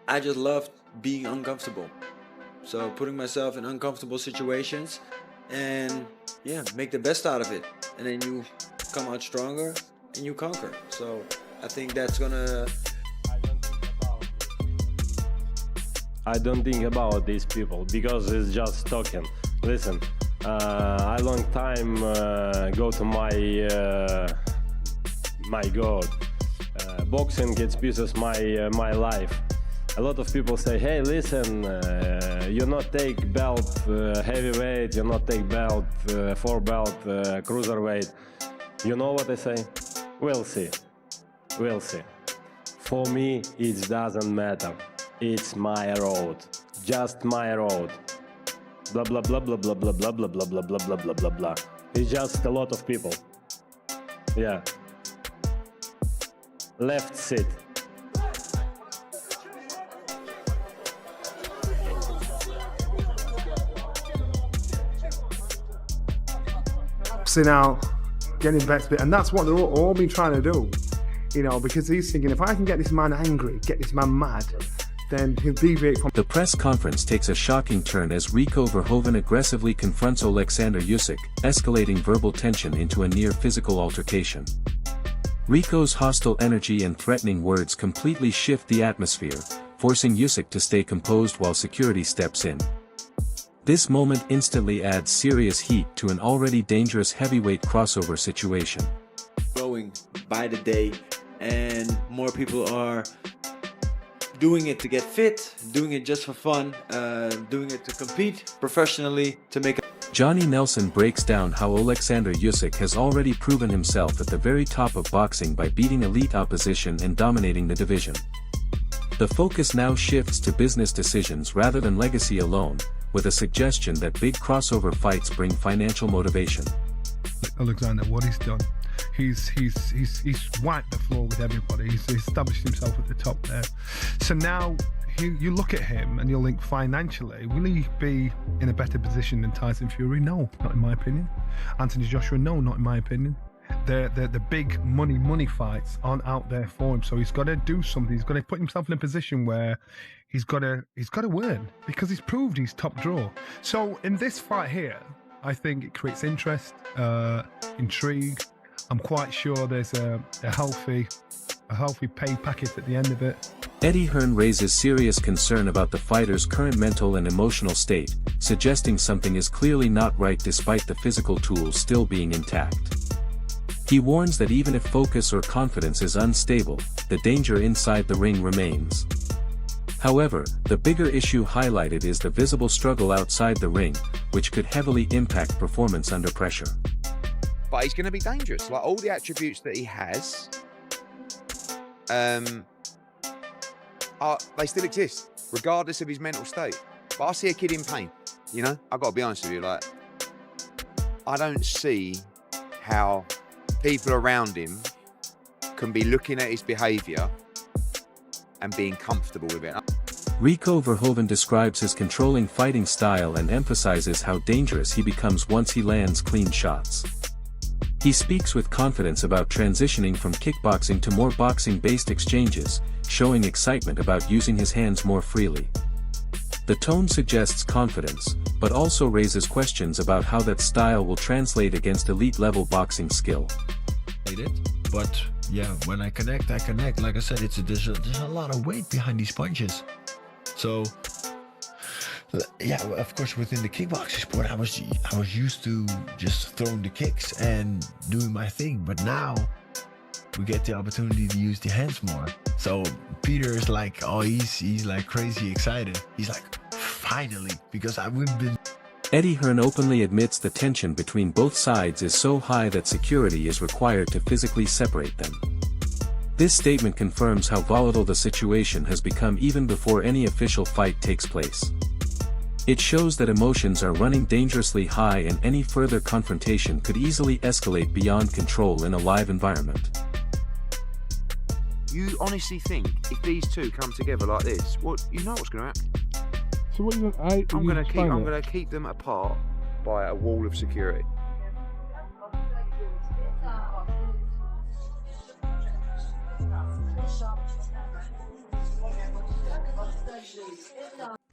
I just love being uncomfortable. So putting myself in uncomfortable situations and yeah, make the best out of it. And then you come out stronger and you conquer. So I think that's gonna... I don't think about these people because it's just talking. Listen, I long time go to my God. Boxing excuses my life. A lot of people say, hey, listen, you not take belt heavyweight, you not take belt 4 belt cruiserweight. You know what I say? We'll see. We'll see. For me, it doesn't matter. It's my road. Just my road. Blah blah blah blah blah blah blah blah blah blah blah blah blah blah blah. It's just a lot of people. Yeah. Left sit. Out, getting back to it, and that's what they're all been trying to do, you know, because he's thinking, if I can get this man angry, get this man mad, then he'll deviate from... The press conference takes a shocking turn as Rico Verhoeven aggressively confronts Oleksandr Usyk, escalating verbal tension into a near physical altercation. Rico's hostile energy and threatening words completely shift the atmosphere, forcing Usyk to stay composed while security steps in. This moment instantly adds serious heat to an already dangerous heavyweight crossover situation. Growing by the day, and more people are doing it to get fit, doing it just for fun, doing it to compete professionally, to make... Johnny Nelson breaks down how Oleksandr Usyk has already proven himself at the very top of boxing by beating elite opposition and dominating the division. The focus now shifts to business decisions rather than legacy alone, with a suggestion that big crossover fights bring financial motivation. Alexander, what he's done, he's wiped the floor with everybody. He's established himself at the top there. So now you look at him and you'll think, financially, will he be in a better position than Tyson Fury? No, not in my opinion. Anthony Joshua? No, not in my opinion. The big money fights aren't out there for him, so he's got to do something. He's got to put himself in a position where he's got to win, because he's proved he's top draw. So in this fight here, I think it creates interest, intrigue. I'm quite sure there's a healthy pay packet at the end of it. Eddie Hearn raises serious concern about the fighter's current mental and emotional state, suggesting something is clearly not right despite the physical tools still being intact. He warns that even if focus or confidence is unstable, the danger inside the ring remains. However, the bigger issue highlighted is the visible struggle outside the ring, which could heavily impact performance under pressure. But he's going to be dangerous. Like, all the attributes that he has, they still exist, regardless of his mental state. But I see a kid in pain, you know? I've got to be honest with you, like, I don't see how people around him can be looking at his behaviour and being comfortable with it. Rico Verhoeven describes his controlling fighting style and emphasizes how dangerous he becomes once he lands clean shots. He speaks with confidence about transitioning from kickboxing to more boxing-based exchanges, showing excitement about using his hands more freely. The tone suggests confidence, but also raises questions about how that style will translate against elite-level boxing skill. But yeah, when I connect, I connect. Like I said, there's a lot of weight behind these punches. So yeah, of course, within the kickboxing sport, I was used to just throwing the kicks and doing my thing. But now we get the opportunity to use the hands more. So Peter is like, oh, he's like crazy excited. He's like, finally, because we've been... Eddie Hearn openly admits the tension between both sides is so high that security is required to physically separate them. This statement confirms how volatile the situation has become even before any official fight takes place. It shows that emotions are running dangerously high and any further confrontation could easily escalate beyond control in a live environment. You honestly think if these two come together like this, you know what's going to happen? So what I'm going to keep them apart by a wall of security.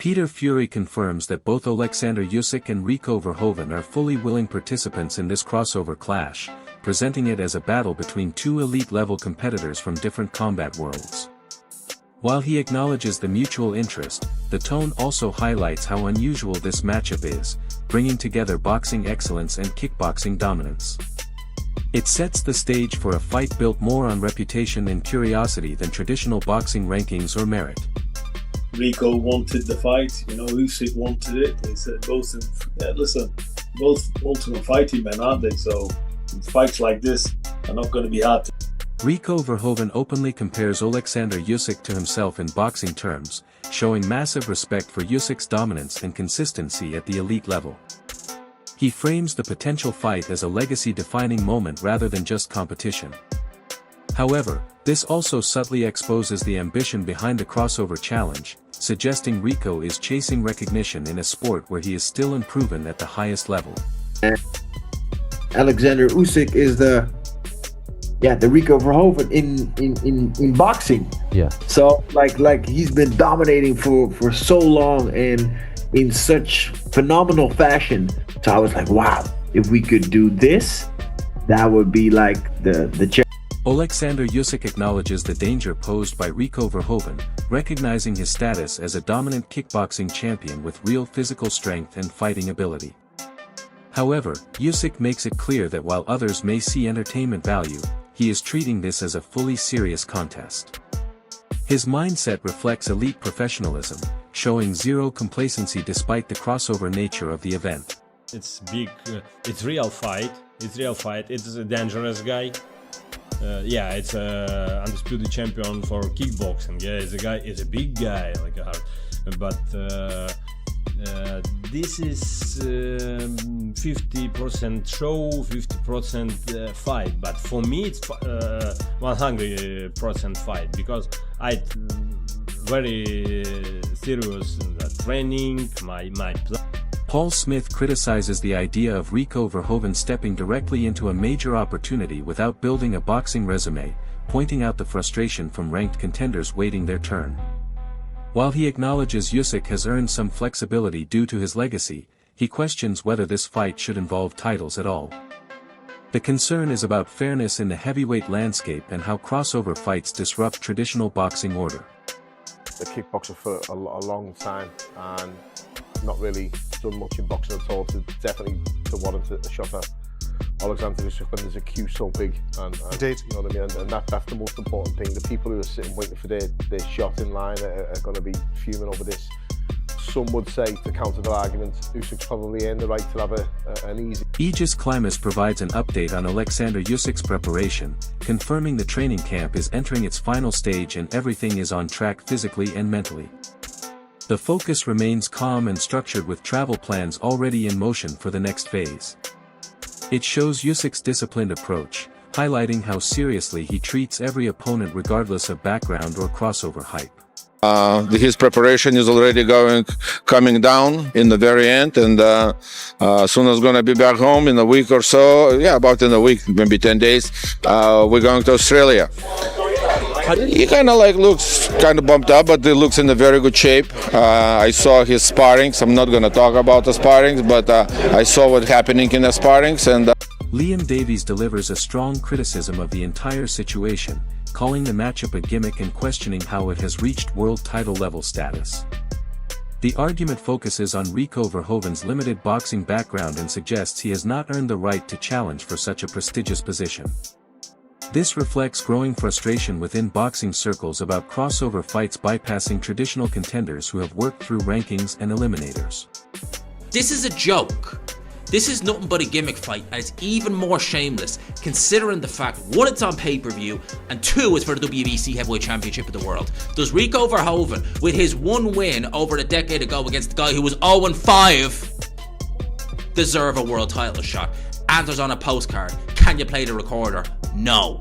Peter Fury confirms that both Oleksandr Usyk and Rico Verhoeven are fully willing participants in this crossover clash, presenting it as a battle between two elite-level competitors from different combat worlds. While he acknowledges the mutual interest, the tone also highlights how unusual this matchup is, bringing together boxing excellence and kickboxing dominance. It sets the stage for a fight built more on reputation and curiosity than traditional boxing rankings or merit. Rico wanted the fight, Usyk wanted it. They said both ultimate fighting men, aren't they? So fights like this are not going to be hard. Rico Verhoeven openly compares Oleksandr Usyk to himself in boxing terms, showing massive respect for Usyk's dominance and consistency at the elite level. He frames the potential fight as a legacy-defining moment rather than just competition. However, this also subtly exposes the ambition behind the crossover challenge, suggesting Rico is chasing recognition in a sport where he is still unproven at the highest level. Oleksandr Usyk is the Rico Verhoeven in boxing. Yeah. So like he's been dominating for so long and in such phenomenal fashion. So I was like, wow, if we could do this, that would be like the Oleksandr Usyk acknowledges the danger posed by Rico Verhoeven, recognizing his status as a dominant kickboxing champion with real physical strength and fighting ability. However, Usyk makes it clear that while others may see entertainment value, he is treating this as a fully serious contest. His mindset reflects elite professionalism, showing zero complacency despite the crossover nature of the event. It's big, it's real fight, it's a dangerous guy. It's a undisputed champion for kickboxing. It's a big guy, but this is 50% show, 50% fight. But for me, it's 100% fight because I very serious in the training, my plan. Paul Smith criticizes the idea of Rico Verhoeven stepping directly into a major opportunity without building a boxing resume, pointing out the frustration from ranked contenders waiting their turn. While he acknowledges Usyk has earned some flexibility due to his legacy, he questions whether this fight should involve titles at all. The concern is about fairness in the heavyweight landscape and how crossover fights disrupt traditional boxing order. A kickboxer for a long time and not really done much in boxing at all to warrant a shot at Oleksandr Usyk when there's a queue so big and Indeed. You know what I mean, and that's the most important thing. The people who are sitting waiting for their shot in line are going to be fuming over this. Some would say, to counter their argument, Usyk's probably earned the right to have an easy. Aegis Klimas provides an update on Oleksandr Usyk's preparation, confirming the training camp is entering its final stage and everything is on track physically and mentally. The focus remains calm and structured with travel plans already in motion for the next phase. It shows Usyk's disciplined approach, highlighting how seriously he treats every opponent regardless of background or crossover hype. His preparation is already coming down in the very end, and soon as gonna be back home in a week or so. Yeah, about in a week, maybe 10 days. We're going to Australia. He kind of looks kind of bumped up, but he looks in a very good shape. I saw his sparrings. I'm not gonna talk about the sparrings, but I saw what's happening in the sparrings. And Liam Davies delivers a strong criticism of the entire situation, calling the matchup a gimmick and questioning how it has reached world title level status. The argument focuses on Rico Verhoeven's limited boxing background and suggests he has not earned the right to challenge for such a prestigious position. This reflects growing frustration within boxing circles about crossover fights bypassing traditional contenders who have worked through rankings and eliminators. This is a joke. This is nothing but a gimmick fight, and it's even more shameless considering the fact, one, it's on pay-per-view, and two, it's for the WBC Heavyweight Championship of the world. Does Rico Verhoeven, with his one win over a decade ago against the guy who was 0-5, deserve a world title shot? Answers on a postcard. Can you play the recorder? No.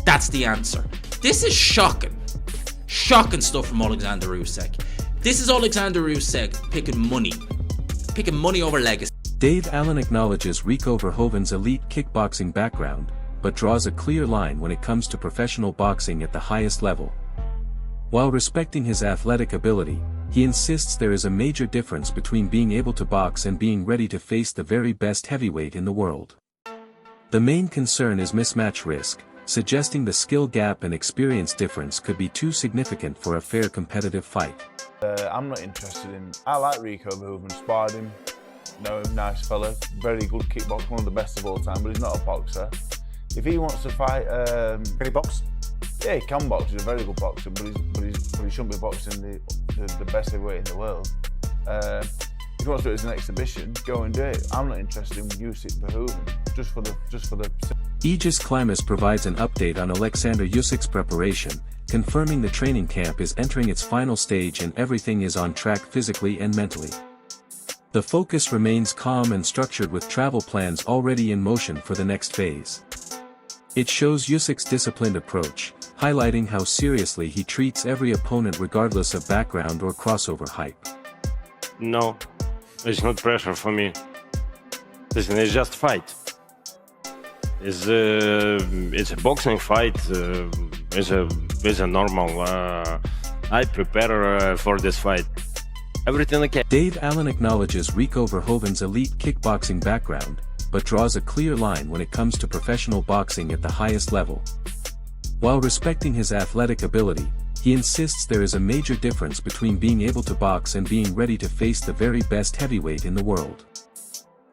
That's the answer. This is shocking. Shocking stuff from Oleksandr Usyk. This is Oleksandr Usyk picking money over legacy. Dave Allen acknowledges Rico Verhoeven's elite kickboxing background, but draws a clear line when it comes to professional boxing at the highest level. While respecting his athletic ability, he insists there is a major difference between being able to box and being ready to face the very best heavyweight in the world. The main concern is mismatch risk, suggesting the skill gap and experience difference could be too significant for a fair competitive fight. I'm not interested in... I like Rico Verhoeven, sparred him, know him, nice fella, very good kickboxer, one of the best of all time, but he's not a boxer. If he wants to fight... Can he box? Yeah, he can box, he's a very good boxer, but he shouldn't be boxing the best heavyweight in the world. If he wants to do it as an exhibition, go and do it. I'm not interested in Usyk Verhoeven, just for the... Aegis Climbers provides an update on Oleksandr Usyk's preparation, confirming the training camp is entering its final stage and everything is on track physically and mentally. The focus remains calm and structured with travel plans already in motion for the next phase. It shows Usyk's disciplined approach, highlighting how seriously he treats every opponent regardless of background or crossover hype. No, it's not pressure for me. Listen, it's just fight. It's a boxing fight. It's a normal. I prepare for this fight. Everything okay. Dave Allen acknowledges Rico Verhoeven's elite kickboxing background, but draws a clear line when it comes to professional boxing at the highest level. While respecting his athletic ability, he insists there is a major difference between being able to box and being ready to face the very best heavyweight in the world.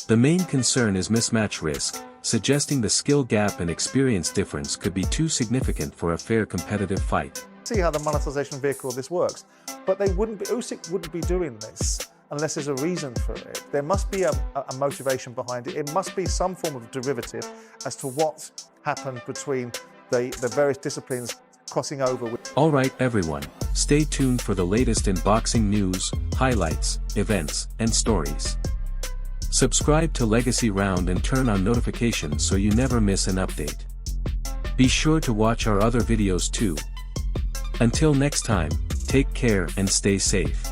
The main concern is mismatch risk, suggesting the skill gap and experience difference could be too significant for a fair competitive fight. See how the monetization vehicle of this works, but Usyk wouldn't be doing this unless there's a reason for it. There must be a motivation behind it. It must be some form of derivative as to what happened between the various disciplines crossing over with. Alright everyone, stay tuned for the latest in boxing news, highlights, events, and stories. Subscribe to Legacy Round and turn on notifications so you never miss an update. Be sure to watch our other videos too. Until next time, take care and stay safe.